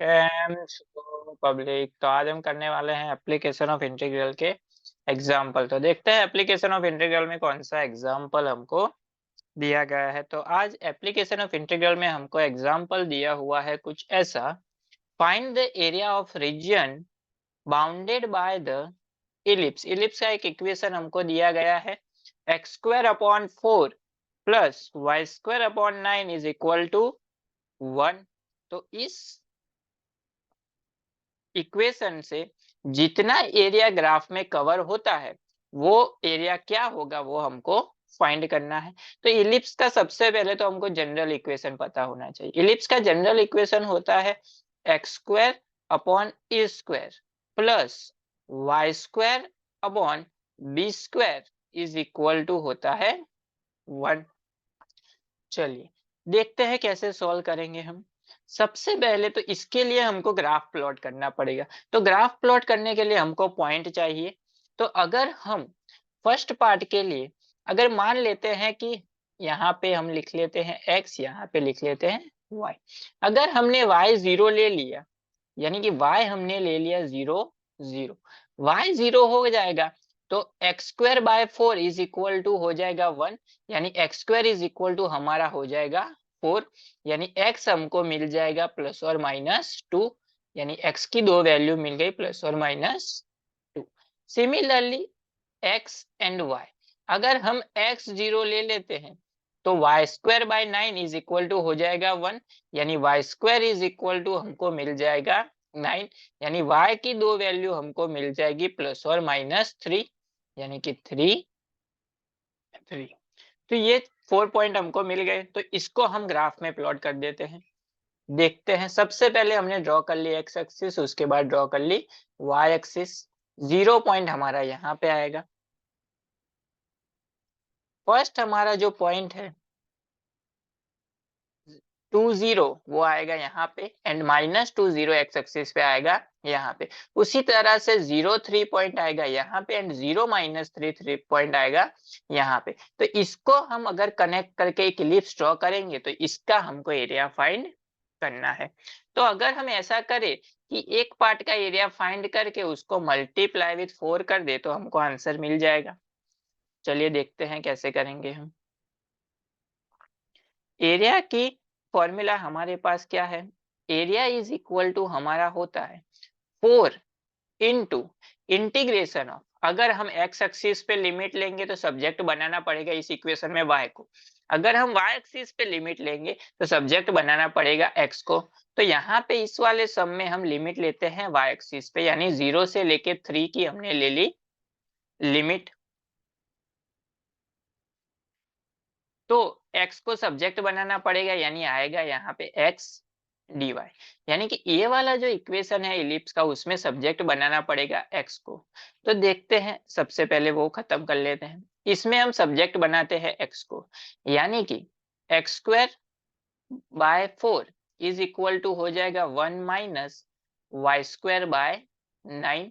Public, तो आज हम करने वाले हैं एप्लीकेशन ऑफ इंटीग्रल के एग्जाम्पल। तो देखते हैं एप्लीकेशन ऑफ इंटीग्रल में कौन सा एग्जाम्पल हमको दिया गया है। तो आज एप्लीकेशन ऑफ इंटीग्रल में हमको एग्जाम्पल दिया हुआ है कुछ ऐसा। Find the area of region bounded by the ellipse. Ellipse का एक इक्वेशन हमको दिया गया है, x square upon 4 plus y square upon 9 is equal to 1। तो इस इक्वेशन से जितना एरिया ग्राफ में कवर होता है वो एरिया क्या होगा वो हमको फाइंड करना है। तो इलिप्स का सबसे पहले तो हमको जनरल इक्वेशन पता होना चाहिए। इलिप्स का जनरल इक्वेशन होता है x square upon a square plus y square upon b square is equal to होता है 1। चलिए देखते हैं कैसे सॉल्व करेंगे हम। सबसे पहले तो इसके लिए हमको ग्राफ प्लॉट करना पड़ेगा। तो ग्राफ प्लॉट करने के लिए हमको पॉइंट चाहिए। तो अगर हम फर्स्ट पार्ट के लिए अगर मान लेते हैं कि यहाँ पे हम लिख लेते हैं x, यहाँ पे लिख लेते हैं y। अगर हमने y 0 ले लिया यानी कि y हमने ले लिया 0 0, y 0 हो जाएगा तो x square by 4 is equal to हो जाएगा 1, यानी x square is equal to हमारा हो जाएगा 4, यानी x हमको मिल जाएगा प्लस और माइनस 2, यानी x की दो वैल्यू मिल गई प्लस और minus 2। Similarly x and y, अगर हम x 0 ले लेते हैं तो y square by 9 is equal to हो जाएगा 1, यानी y square is equal to हमको मिल जाएगा 9, यानी y की दो वैल्यू हमको मिल जाएगी प्लस और माइनस 3, यानी कि 3 3। तो ये 4 पॉइंट हमको मिल गए। तो इसको हम ग्राफ में प्लॉट कर देते हैं। देखते हैं, सबसे पहले हमने ड्रॉ कर ली एक्स एक्सिस, उसके बाद ड्रॉ कर ली वाई एक्सिस। 0 पॉइंट हमारा यहाँ पे आएगा। फर्स्ट हमारा जो पॉइंट है 20 वो आएगा यहाँ पे एंड माइनस 20 एक्स एक्सिस पे आएगा यहाँ पे। उसी तरह से 0 3 पॉइंट आएगा यहाँ पे एंड 0 माइनस 3 पॉइंट आएगा यहाँ पे। तो इसको हम अगर कनेक्ट करके एक इलिप्स ड्रॉ करेंगे तो इसका हमको एरिया फाइंड करना है। तो अगर हम ऐसा करें कि एक पार्ट का एरिया फाइंड करके उसको मल्टीप्लाई विथ 4 कर दे तो हमको आंसर मिल जाएगा। चलिए देखते हैं कैसे करेंगे हम। एरिया की फॉर्मूला हमारे पास क्या है, एरिया इज इक्वल टू हमारा होता है 4 इंटू इंटीग्रेशन ऑफ, अगर हम एक्स एक्सिस पे लिमिट लेंगे तो सब्जेक्ट बनाना पड़ेगा इस इक्वेशन में y को, अगर हम y एक्सिस पे लिमिट लेंगे तो सब्जेक्ट बनाना पड़ेगा x को। तो यहाँ पे इस वाले सम में हम लिमिट लेते हैं y एक्सिस पे, यानी 0 से लेके 3 की हमने ले ली लिमिट। तो x को सब्जेक्ट बनाना पड़ेगा, यानी आएगा यहाँ पे x dy, यानी कि ये वाला जो इक्वेशन है इलिप्स का उसमें सब्जेक्ट बनाना पड़ेगा x को। तो देखते हैं, सबसे पहले वो खत्म कर लेते हैं। इसमें हम सब्जेक्ट बनाते हैं x को, यानी कि x square by 4 is equal to हो जाएगा 1 माइनस वाई स्क्वायर बाय 9,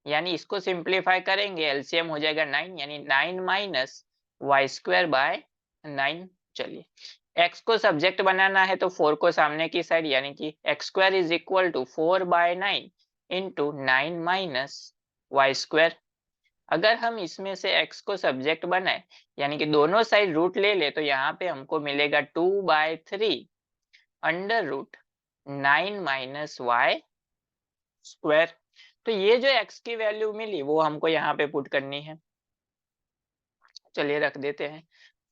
यानी इसको सिंप्लीफाई करेंगे एलसीएम हो जाएगा 9, यानी 9 माइनस वाई स्क्वायर बाय 9। चलिए x को सब्जेक्ट बनाना है तो 4 को सामने की साइड, यानी कि x square is equal to 4 by 9 into 9 minus y square. अगर हम इसमें से x को सब्जेक्ट बनाए यानी कि दोनों साइड रूट ले ले तो यहाँ पे हमको मिलेगा 2/3 under root 9 minus y square. तो ये जो x की वैल्यू मिली वो हमको यहाँ पे पुट करनी है। चलिए रख देते हैं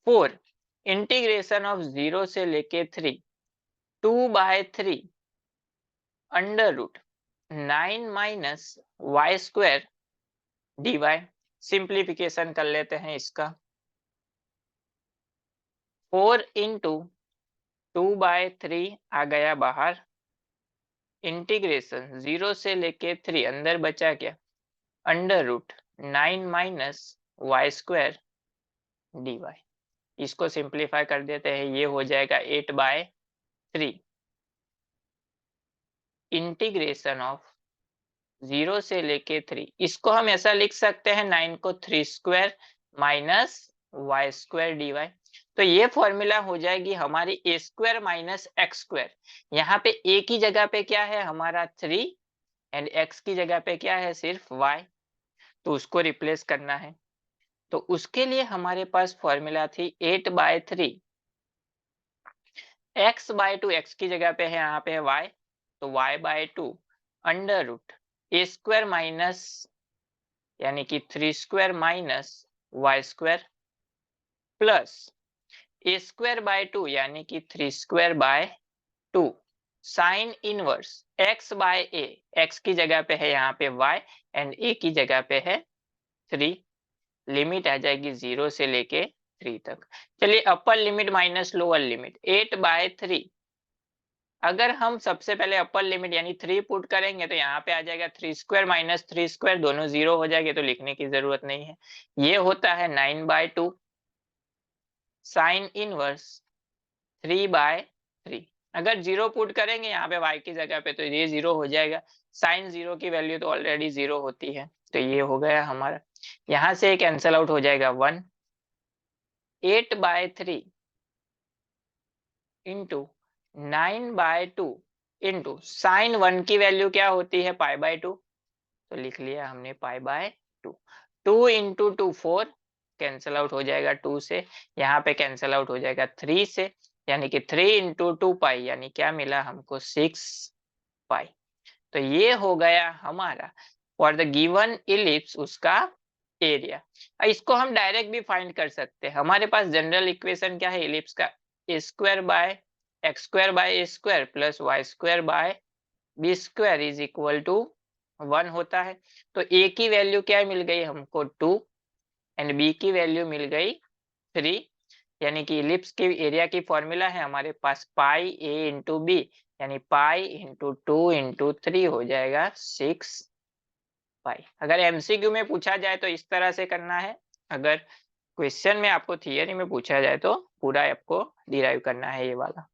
4 इंटीग्रेशन ऑफ 0 से लेके 3 2/3 under root 9 minus y square d y. Simplification कर लेते हैं इसका, 4 इंटू 2/3 आ गया बाहर, इंटीग्रेशन 0 से लेके 3 अंदर बचा क्या, under root 9 minus y square d y. इसको सिंप्लीफाई कर देते हैं, ये हो जाएगा 8/3 इंटीग्रेशन ऑफ 0 से लेके 3। इसको हम ऐसा लिख सकते हैं 9 को 3 square minus y square d y. तो ये फॉर्मूला हो जाएगी हमारी a square minus x square. यहाँ पे ए की जगह पे क्या है हमारा 3 एंड एक्स की जगह पे क्या है सिर्फ वाई, तो उसको रिप्लेस करना है। तो उसके लिए हमारे पास फॉर्मूला थी 8/3 एक्स बाय टू, एक्स की जगह पे है यहाँ पे है वाई, तो y/2 under root a square minus यानी कि 3 square minus y square plus a square by 2 यानी कि 3 square by 2 sine inverse x by a, x की जगह पे है यहाँ पे y एंड ए की जगह पे है 3। लिमिट आ जाएगी 0 से लेके 3 तक। चलिए upper limit minus lower limit 8/3। अगर हम सबसे पहले अपर लिमिट यानी 3 पुट करेंगे तो यहाँ पे आ जाएगा 3 स्क्वायर माइनस 3 स्क्वायर, दोनों 0 हो जाएंगे तो लिखने की जरूरत नहीं है। ये होता है 9/2 साइन इनवर्स 3/3। अगर 0 पुट करेंगे यहाँ पे y की जगह पे तो ये 0 हो जाएगा। साइन 0 की वैल्यू तो ऑलरेडी 0 होती है, तो ये हो गया हमारा। यहाँ से कैंसल आउट हो जाएगा 1 8/3 इंटू 9/2 इंटू साइन 1 की वैल्यू क्या होती है π/2, तो लिख लिया हमने π/2। 2 इंटू 2 4 कैंसल आउट हो जाएगा 2 से, यहाँ पे कैंसल आउट हो जाएगा 3 से, यानी कि 3 इंटू 2 पाई यानी क्या मिला हमको 6 पाई। तो ये हो गया हमारा फॉर द गिवन इलिप्स उसका एरिया। इसको हम डायरेक्ट भी फाइंड कर सकते हैं। हमारे पास जनरल इक्वेशन क्या है इलिप्स का, a square by x square by a square plus y square by b square is equal to 1 होता है। तो ए की वैल्यू क्या मिल गई हमको 2 एंड बी की वैल्यू मिल गई 3, यानी कि इलिप्स के एरिया की फॉर्मूला है हमारे पास पाई ए इंटू बी, यानी पाई इंटू 2 इंटू 3 हो जाएगा 6 पाई। अगर एमसीक्यू में पूछा जाए तो इस तरह से करना है, अगर क्वेश्चन में आपको थियरी में पूछा जाए तो पूरा आपको डिराइव करना है ये वाला।